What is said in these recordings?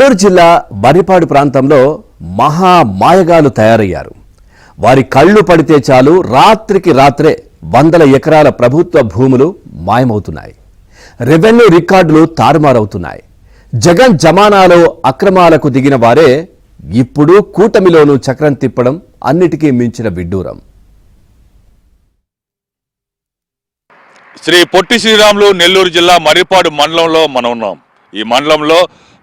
నెల్లూరు జిల్లా మర్రిపాడు ప్రాంతంలో మహా మాయగాలు తయారయ్యారు. వారి కళ్ళు పడితే చాలు రాత్రికి రాత్రే వందల ఎకరాల ప్రభుత్వ భూములు మాయమవుతున్నాయి. రెవెన్యూ రికార్డులు తారుమారవుతున్నాయి. జగన్ జమానాలో అక్రమాలకు దిగిన వారే ఇప్పుడు కూటమిలోనూ చక్రం తిప్పడం అన్నిటికీ మించిన విడ్డూరం. శ్రీ పొట్టి శ్రీరాములు నెల్లూరు జిల్లా మర్రిపాడు మండలంలో మనం ఉన్నాం. ఈ మండలంలో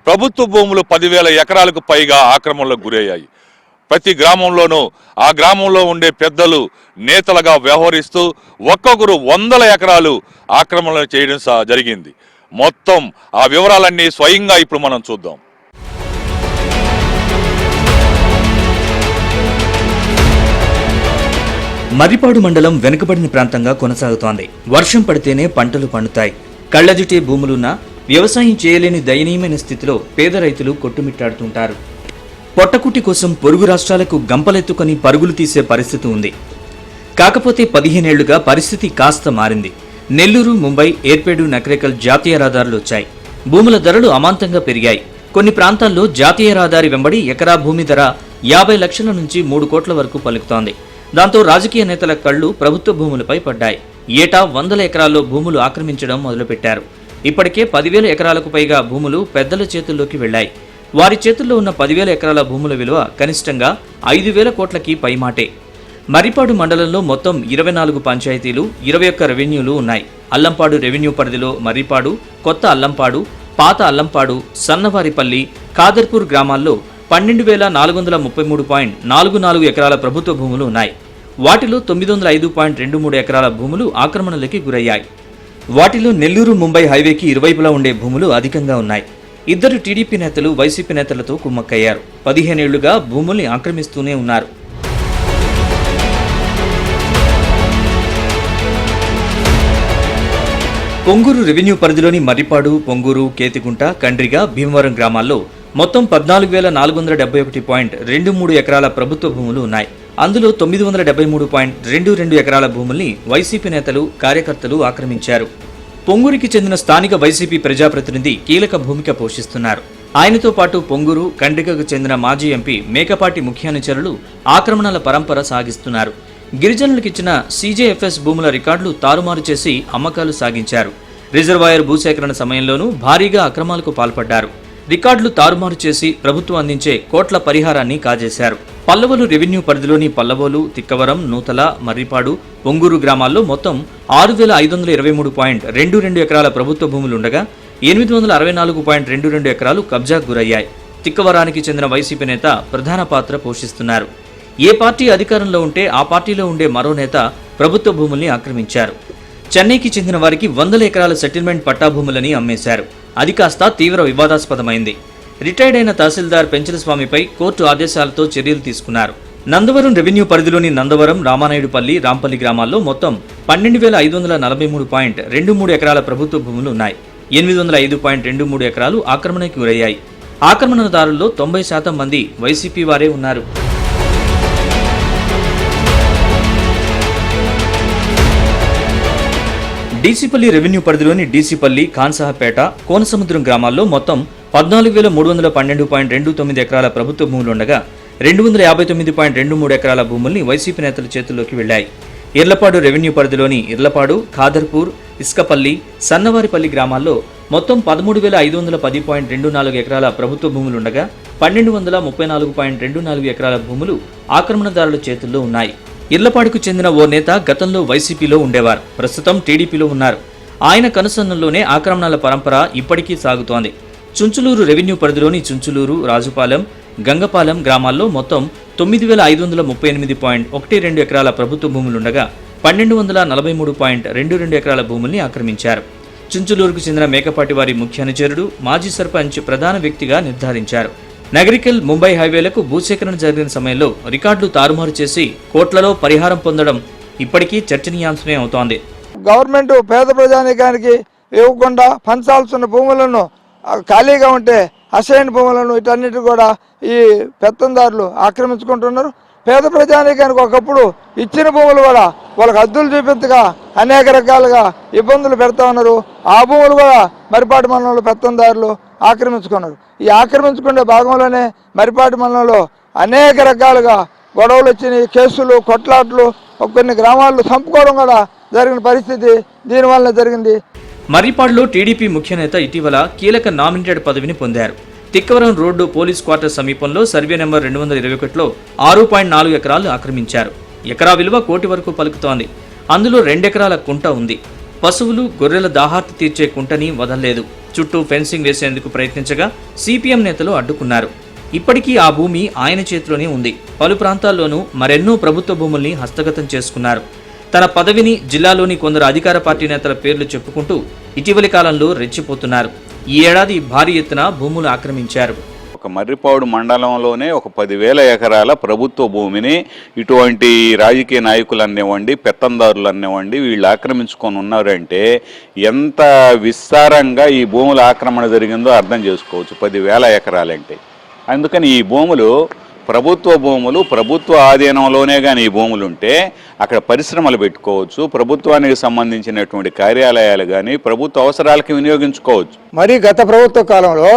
ప్రభుత్వ భూములు 10,000 ఎకరాలకు పైగా ఆక్రమణలకు గురయ్యాయి. ప్రతి గ్రామంలోనూ ఆ గ్రామంలో ఉండే పెద్దలు నేతలుగా వ్యవహరిస్తూ ఒక్కొక్కరు వందల ఎకరాలు ఆక్రమణ చేయడం జరిగింది. మొత్తం ఆ వివరాలన్నీ స్వయంగా ఇప్పుడు మనం చూద్దాం. మర్రిపాడు మండలం వెనుకబడిన ప్రాంతంగా కొనసాగుతోంది. వర్షం పడితేనే పంటలు పండుతాయి. కళ్లజుటే భూములున్నా వ్యవసాయం చేయలేని దయనీయమైన స్థితిలో పేద రైతులు కొట్టుమిట్టాడుతుంటారు. పొట్టకుటి కోసం పొరుగు రాష్ట్రాలకు గంపలెత్తుకొని పరుగులు తీసే పరిస్థితి ఉంది. కాకపోతే 15 ఏళ్లుగా పరిస్థితి కాస్త మారింది. నెల్లూరు, ముంబై, ఏర్పేడు, నకరేకల్ జాతీయ రహదారులు వచ్చాయి. భూముల ధరలు అమాంతంగా పెరిగాయి. కొన్ని ప్రాంతాల్లో జాతీయ రహదారి వెంబడి ఎకరా భూమి ధర 50 లక్షల నుంచి 3 కోట్ల వరకు పలుకుతోంది. దాంతో రాజకీయ నేతల కళ్లు ప్రభుత్వ భూములపై పడ్డాయి. ఏటా వందల ఎకరాల్లో భూములు ఆక్రమించడం మొదలుపెట్టారు. ఇప్పటికే 10,000 ఎకరాలకు పైగా భూములు పెద్దల చేతుల్లోకి వెళ్లాయి. వారి చేతుల్లో ఉన్న 10,000 ఎకరాల భూముల విలువ కనిష్టంగా 5,000 కోట్లకి పైమాటే. మర్రిపాడు మండలంలో మొత్తం 24 పంచాయతీలు, 21 రెవెన్యూలు ఉన్నాయి. అల్లంపాడు రెవెన్యూ పరిధిలో మర్రిపాడు, కొత్త అల్లంపాడు, పాత అల్లంపాడు, సన్నవారిపల్లి, ఖాదర్పూర్ గ్రామాల్లో 12,433.44 ఎకరాల ప్రభుత్వ భూములు ఉన్నాయి. వాటిలో 905.23 ఎకరాల భూములు ఆక్రమణలకి గురయ్యాయి. వాటిలో నెల్లూరు, ముంబై హైవేకి ఇరువైపులా ఉండే భూములు అధికంగా ఉన్నాయి. ఇద్దరు టీడీపీ నేతలు వైసీపీ నేతలతో కుమ్మక్కయ్యారు. 15 ఏళ్లుగా భూముల్ని ఆక్రమిస్తూనే ఉన్నారు. పొంగూరు రెవెన్యూ పరిధిలోని మర్రిపాడు, పొంగూరు, కేతిగుంట, కండ్రిగ, భీమవరం గ్రామాల్లో మొత్తం 14,471.23 ఎకరాల ప్రభుత్వ భూములు ఉన్నాయి. అందులో 973.22 ఎకరాల భూముల్ని వైసీపీ నేతలు, కార్యకర్తలు ఆక్రమించారు. పొంగూరుకి చెందిన స్థానిక వైసీపీ ప్రజాప్రతినిధి కీలక భూమిక పోషిస్తున్నారు. ఆయనతో పాటు పొంగూరు, కండ్రిగకు చెందిన మాజీ ఎంపీ మేకపాటి ముఖ్యానుచరులు ఆక్రమణల పరంపర సాగిస్తున్నారు. గిరిజనులకిచ్చిన సీజేఎఫ్ఎస్ భూముల రికార్డులు తారుమారు చేసి అమ్మకాలు సాగించారు. రిజర్వాయర్ భూసేకరణ సమయంలోనూ భారీగా అక్రమాలకు పాల్పడ్డారు. రికార్డులు తారుమారు చేసి ప్రభుత్వం అందించే కోట్ల పరిహారాన్ని కాజేశారు. పల్లవలు రెవెన్యూ పరిధిలోని పల్లవోలు, తిక్కవరం, నూతల, మర్రిపాడు, పొంగూరు గ్రామాల్లో మొత్తం 6,523.22 ఎకరాల ప్రభుత్వ భూములుండగా 864.22 ఎకరాలు కబ్జాకు గురయ్యాయి. తిక్కవరానికి చెందిన వైసీపీ నేత ప్రధాన పాత్ర పోషిస్తున్నారు. ఏ పార్టీ అధికారంలో ఉంటే ఆ పార్టీలో ఉండే మరో నేత ప్రభుత్వ భూముల్ని ఆక్రమించారు. చెన్నైకి చెందిన వారికి 100 ఎకరాల సెటిల్మెంట్ పట్టాభూములని అమ్మేశారు. అది కాస్త తీవ్ర వివాదాస్పదమైంది. రిటైర్డ్ అయిన తహసీల్దార్ పెంచల స్వామిపై కోర్టు ఆదేశాలతో చర్యలు తీసుకున్నారు. నందవరం రెవెన్యూ పరిధిలోని నందవరం, రామానాయుడుపల్లి, రాంపల్లి గ్రామాల్లో మొత్తం 12,543.23 ఎకరాల ప్రభుత్వ భూములు ఉన్నాయి. 805.23 ఎకరాలు ఆక్రమణకి గురయ్యాయి. ఆక్రమణదారుల్లో 90% మంది వైసీపీ వారే ఉన్నారు. డీసీపల్లి రెవెన్యూ పరిధిలోని డీసీపల్లి, ఖాన్సాహపేట, కోనసముద్రం గ్రామాల్లో మొత్తం 14,312.29 ఎకరాల ప్రభుత్వ భూములుండగా 259.23 ఎకరాల భూముల్ని వైసీపీ నేతల చేతుల్లోకి వెళ్లాయి. ఇర్లపాడు రెవెన్యూ పరిధిలోని ఇర్లపాడు, ఖాదర్పూర్, ఇస్కపల్లి, సన్నవారిపల్లి గ్రామాల్లో మొత్తం 13,510.24 ఎకరాల ప్రభుత్వ భూములుండగా 1,234.24 ఎకరాల భూములు ఆక్రమణదారుల చేతుల్లో ఉన్నాయి. ఇర్లపాడుకు చెందిన ఓ నేత గతంలో వైసీపీలో ఉండేవారు. ప్రస్తుతం టీడీపీలో ఉన్నారు. ఆయన కనుసన్నల్లోనే ఆక్రమణల పరంపర ఇప్పటికీ సాగుతోంది. చుంచులూరు రెవెన్యూ పరిధిలోని చుంచులూరు, రాజుపాలెం, గంగపాలెం గ్రామాల్లో మొత్తం 9,538.12 ఎకరాల ప్రభుత్వ భూములుండగా 1,243.22 ఎకరాల భూముల్ని ఆక్రమించారు. చుంచులూరుకు చెందిన మేకపాటి వారి ముఖ్యానుచరుడు, మాజీ సర్పంచ్ ప్రధాన వ్యక్తిగా నిర్ధారించారు. నగరికల్, ముంబై హైవేలకు భూసేకరణ జరిగిన సమయంలో రికార్డులు తారుమారు చేసి కోట్లలో పరిహారం పొందడం ఇప్పటికీ చర్చనీయాంశమే అవుతోంది. గవర్నమెంట్ పేద ప్రజానీకానికి ఇవ్వకుండా పంచాల్సిన భూములను, ఖాళీగా ఉంటే అసైన్ భూములను వీటన్నిటి కూడా ఈ పెత్తందారులు ఆక్రమించుకుంటున్నారు. పేద ప్రజానీకానికి ఒకప్పుడు ఇచ్చిన భూములు కూడా వాళ్ళకి హద్దులు చూపించగా అనేక రకాలుగా ఇబ్బందులు పెడతా ఉన్నారు. ఆ భూములు కూడా మర్రిపాడు మండలంలో పెత్తందారులు ఆక్రమించుకున్నారు. ఈ ఆక్రమించుకునే భాగంలోనే మర్రిపాడు మండలంలో అనేక రకాలుగా గొడవలు వచ్చినాయి, కేసులు, కొట్లాట్లు, కొన్ని గ్రామాల్లో చంపుకోవడం కూడా జరిగిన పరిస్థితి దీనివల్ల జరిగింది. మర్రిపాడులో టీడీపీ ముఖ్య నేత ఇటీవల కీలక నామినేటెడ్ పదవిని పొందారు. తిక్కవరం రోడ్డు పోలీస్ క్వార్టర్ సమీపంలో సర్వే నెంబర్ 221లో 6.4 ఎకరాలు ఆక్రమించారు. ఎకరా విలువ కోటి వరకు పలుకుతోంది. అందులో 2 ఎకరాల కుంట ఉంది. పశువులు, గొర్రెల దాహార్తి తీర్చే కుంటని వదల్లేదు. చుట్టూ ఫెన్సింగ్ వేసేందుకు ప్రయత్నించగా సిపిఎం నేతలు అడ్డుకున్నారు. ఇప్పటికీ ఆ భూమి ఆయన చేతిలోనే ఉంది. పలు ప్రాంతాల్లోనూ మరెన్నో ప్రభుత్వ భూముల్ని హస్తగతం చేసుకున్నారు. తన పదవిని జిల్లాలోని కొందరు అధికార పార్టీ నేతల పేర్లు చెప్పుకుంటూ ఇటీవలి కాలంలో రెచ్చిపోతున్నారు. ఈ ఏడాది భారీ ఎత్తున భూములు ఆక్రమించారు. ఒక మర్రిపాడు మండలంలోనే ఒక 10,000 ఎకరాల ప్రభుత్వ భూమిని ఇటువంటి రాజకీయ నాయకులు అనివ్వండి, పెత్తందారులు అనివ్వండి, వీళ్ళు ఆక్రమించుకొని ఉన్నారంటే ఎంత విస్తారంగా ఈ భూముల ఆక్రమణ జరిగిందో అర్థం చేసుకోవచ్చు. 10,000 ఎకరాలంటే. అందుకని ఈ భూములు ప్రభుత్వ భూములు, ప్రభుత్వ ఆధీనంలోనే కానీ ఈ భూములు ఉంటే అక్కడ పరిశ్రమలు పెట్టుకోవచ్చు, ప్రభుత్వానికి సంబంధించినటువంటి కార్యాలయాలు కానీ ప్రభుత్వ అవసరాలకి వినియోగించుకోవచ్చు. మరి గత ప్రభుత్వ కాలంలో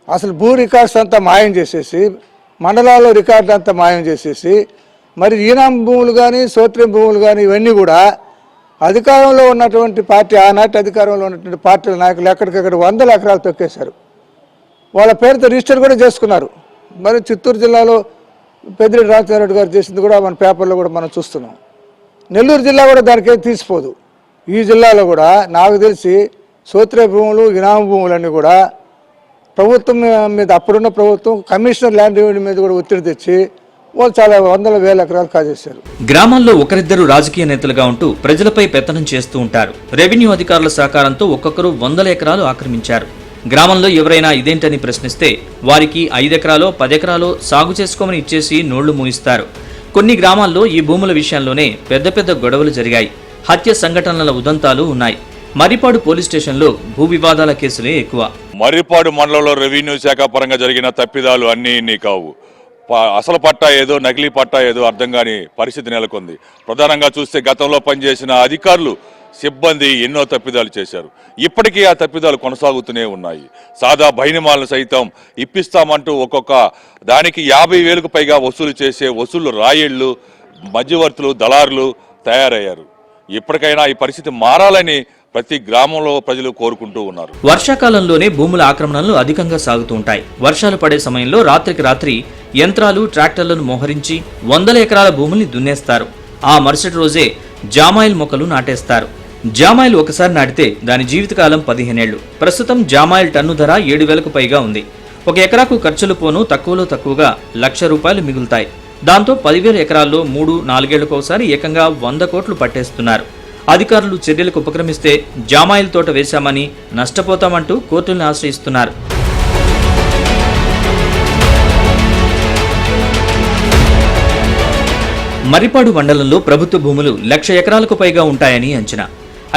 అసలు భూ రికార్డ్స్ అంతా మాయం చేసేసి, మండలాల్లో రికార్డులు అంతా మాయం చేసేసి, మరి ఈనాం భూములు కానీ సోత్రం భూములు కానీ ఇవన్నీ కూడా అధికారంలో ఉన్నటువంటి పార్టీ, ఆనాటి అధికారంలో ఉన్నటువంటి పార్టీల నాయకులు ఎక్కడికక్కడ 100 ఎకరాలు తొక్కేశారు. వాళ్ళ పేరుతో రిజిస్టర్ కూడా చేసుకున్నారు. మరి చిత్తూరు జిల్లాలో పెద్దిరెడ్డి రామచంద్రరెడ్డి గారు చేసింది కూడా మన పేపర్లో కూడా మనం చూస్తున్నాం. నెల్లూరు జిల్లా కూడా దానికేం తీసిపోదు. ఈ జిల్లాలో కూడా నాకు తెలిసి సోత్రే భూములు, ఇనాం భూములన్నీ కూడా ప్రభుత్వం మీద, అప్పుడున్న ప్రభుత్వం కమిషనర్ ల్యాండ్ రెవెన్యూ మీద కూడా ఒత్తిడి తెచ్చి వాళ్ళు చాలా 100,000 ఎకరాలు కాజేశారు. గ్రామాల్లో ఒకరిద్దరు రాజకీయ నేతలుగా ఉంటూ ప్రజలపై పెత్తనం చేస్తూ ఉంటారు. రెవెన్యూ అధికారుల సహకారంతో ఒక్కొక్కరు 100 ఎకరాలు ఆక్రమించారు. గ్రామంలో ఎవరైనా ఇదేంటని ప్రశ్నిస్తే వారికి 5 ఎకరాలో 10 ఎకరాలో సాగు చేసుకోమని ఇచ్చేసి నోళ్లు మూయిస్తారు. కొన్ని గ్రామాల్లో ఈ భూముల విషయంలోనే పెద్ద పెద్ద గొడవలు జరిగాయి. హత్య సంఘటనల ఉదంతాలు ఉన్నాయి. మర్రిపాడు పోలీస్ స్టేషన్లో భూ వివాదాల కేసులే ఎక్కువ. మర్రిపాడు మండలంలో రెవెన్యూ శాఖ పరంగా జరిగిన తప్పిదాలు అన్నీ ఇన్ని కావు. అసలు పట్టా ఏదో, నకిలీ పట్టా ఏదో అర్థం కాని పరిస్థితి నెలకొంది. ప్రధానంగా చూస్తే గతంలో పనిచేసిన అధికారులు, సిబ్బంది ఎన్నో తప్పిదాలు చేశారు. ఇప్పటికీ ఆ తప్పిదాలు కొనసాగుతూనే ఉన్నాయి. సాదా బైనిమాలను సైతం ఇప్పిస్తామంటూ ఒక్కొక్క దానికి 50,000కు పైగా వసూలు చేసే వసూలు రాయిళ్లు, మధ్యవర్తులు, దళారులు తయారయ్యారు. ఇప్పటికైనా ఈ పరిస్థితి మారాలని ప్రతి గ్రామంలో ప్రజలు కోరుకుంటూ ఉన్నారు. వర్షాకాలంలోనే భూముల ఆక్రమణలు అధికంగా సాగుతూ ఉంటాయి. వర్షాలు పడే సమయంలో రాత్రికి రాత్రి యంత్రాలు, ట్రాక్టర్లను మోహరించి 100 ఎకరాల భూముల్ని దున్నేస్తారు. ఆ మరుసటి రోజే జామాయిల్ మొక్కలు నాటేస్తారు. జామాయిల్ ఒకసారి నాటితే దాని జీవితకాలం 15 ఏళ్లు. ప్రస్తుతం జామాయిల్ టన్ను ధర 7,000కు పైగా ఉంది. 1 ఎకరాకు ఖర్చులు పోను తక్కువలో తక్కువగా ₹1,00,000 మిగులుతాయి. దాంతో 10,000 ఎకరాల్లో 3-4 ఏళ్లకోసారి ఏకంగా 100 కోట్లు పట్టేస్తున్నారు. అధికారులు చర్యలకు ఉపక్రమిస్తే జామాయిల్ తోట వేశామని నష్టపోతామంటూ కోర్టులను ఆశ్రయిస్తున్నారు. మర్రిపాడు మండలంలో ప్రభుత్వ భూములు 1,00,000 ఎకరాలకు పైగా ఉంటాయని అంచనా.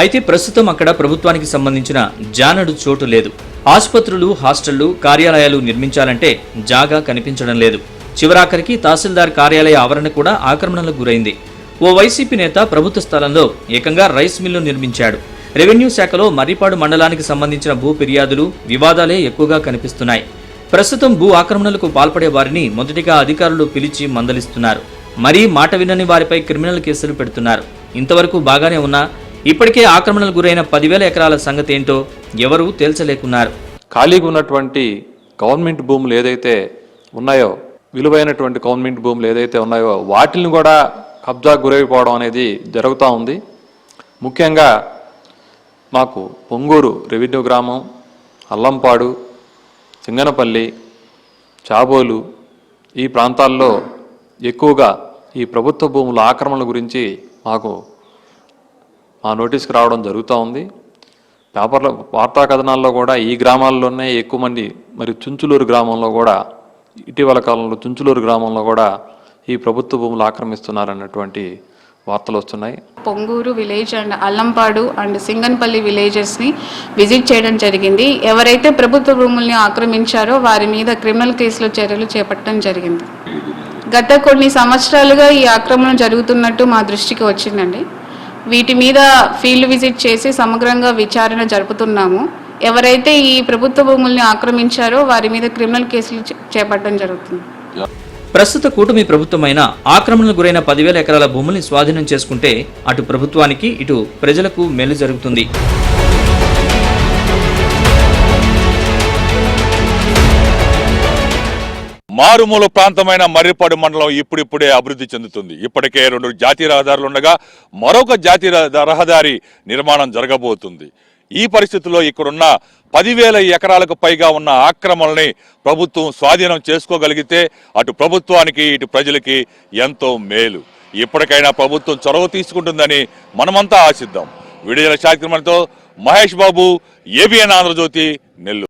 అయితే ప్రస్తుతం అక్కడ ప్రభుత్వానికి సంబంధించిన జానడు చోటు లేదు. ఆసుపత్రులు, హాస్టళ్లు, కార్యాలయాలు నిర్మించాలంటే జాగా కనిపించడం లేదు. చివరాఖరికి తహసీల్దార్ కార్యాలయ ఆవరణ కూడా ఆక్రమణలకు గురైంది. ఓ వైసీపీ నేత ప్రభుత్వ స్థలంలో ఏకంగా రైస్ మిల్లు నిర్మించాడు. రెవెన్యూ శాఖలో మర్రిపాడు మండలానికి సంబంధించిన భూ ఫిర్యాదులు, వివాదాలే ఎక్కువగా కనిపిస్తున్నాయి. ప్రస్తుతం భూ ఆక్రమణలకు పాల్పడే వారిని మొదటిగా అధికారులు పిలిచి మందలిస్తున్నారు. మరీ మాట వినని వారిపై క్రిమినల్ కేసులు పెడుతున్నారు. ఇంతవరకు బాగానే ఉన్నా ఇప్పటికే ఆక్రమణలు గురైన 10,000 ఎకరాల సంగతి ఏంటో ఎవరూ తేల్చలేకున్నారు. ఖాళీగా ఉన్నటువంటి గవర్నమెంట్ భూములు ఏదైతే ఉన్నాయో, విలువైనటువంటి గవర్నమెంట్ భూములు ఏదైతే ఉన్నాయో వాటిని కూడా కబ్జా గురైపోవడం అనేది జరుగుతూ ఉంది. ముఖ్యంగా మాకు పొంగూరు రెవెన్యూ గ్రామం, అల్లంపాడు, సింగనపల్లి, చాబోలు ఈ ప్రాంతాల్లో ఎక్కువగా ఈ ప్రభుత్వ భూముల ఆక్రమణల గురించి మాకు మా నోటీస్కి రావడం జరుగుతూ ఉంది. పేపర్లో, వార్తా కథనాల్లో కూడా ఈ గ్రామాల్లోనే ఎక్కువ మంది, మరి చుంచులూరు గ్రామంలో కూడా ఇటీవల కాలంలో చుంచులూరు గ్రామంలో కూడా ఈ ప్రభుత్వ భూములు ఆక్రమిస్తున్నారన్నటువంటి వార్తలు వస్తున్నాయి. Ponguru village and Allampadu and Singanpalli విలేజెస్ని విజిట్ చేయడం జరిగింది. ఎవరైతే ప్రభుత్వ భూముల్ని ఆక్రమించారో వారి మీద క్రిమినల్ కేసులో చర్యలు చేపట్టడం జరిగింది. గత కొన్ని సంవత్సరాలుగా ఈ ఆక్రమణ జరుగుతున్నట్టు మా దృష్టికి వచ్చిందండి. వీటి మీద ఫీల్డ్ విజిట్ చేసి సమగ్రంగా విచారణ జరుపుతున్నాము. ఎవరైతే ఈ ప్రభుత్వ భూముల్ని ఆక్రమించారో వారి మీద క్రిమినల్ కేసులు చేపట్టడం జరుగుతుంది. ప్రస్తుత కూటమి ప్రభుత్వమైన ఆక్రమణకు గురైన 10,000 ఎకరాల భూముల్ని స్వాధీనం చేసుకుంటే అటు ప్రభుత్వానికి ఇటు ప్రజలకు మేలు జరుగుతుంది. మారుమూల ప్రాంతమైన మర్రిపాడు మండలం ఇప్పుడిప్పుడే అభివృద్ధి చెందుతుంది. ఇప్పటికే 2 జాతీయ రహదారులు ఉండగా మరొక జాతీయ రహదారి నిర్మాణం జరగబోతుంది. ఈ పరిస్థితుల్లో ఇక్కడున్న 10,000 ఎకరాలకు పైగా ఉన్న ఆక్రమణల్ని ప్రభుత్వం స్వాధీనం చేసుకోగలిగితే అటు ప్రభుత్వానికి ఇటు ప్రజలకి ఎంతో మేలు. ఇప్పటికైనా ప్రభుత్వం చొరవ తీసుకుంటుందని మనమంతా ఆశిద్దాం. విడుదల కార్యక్రమంతో మహేష్ బాబు, ABN ఆంధ్రజ్యోతి, నెల్లూరు.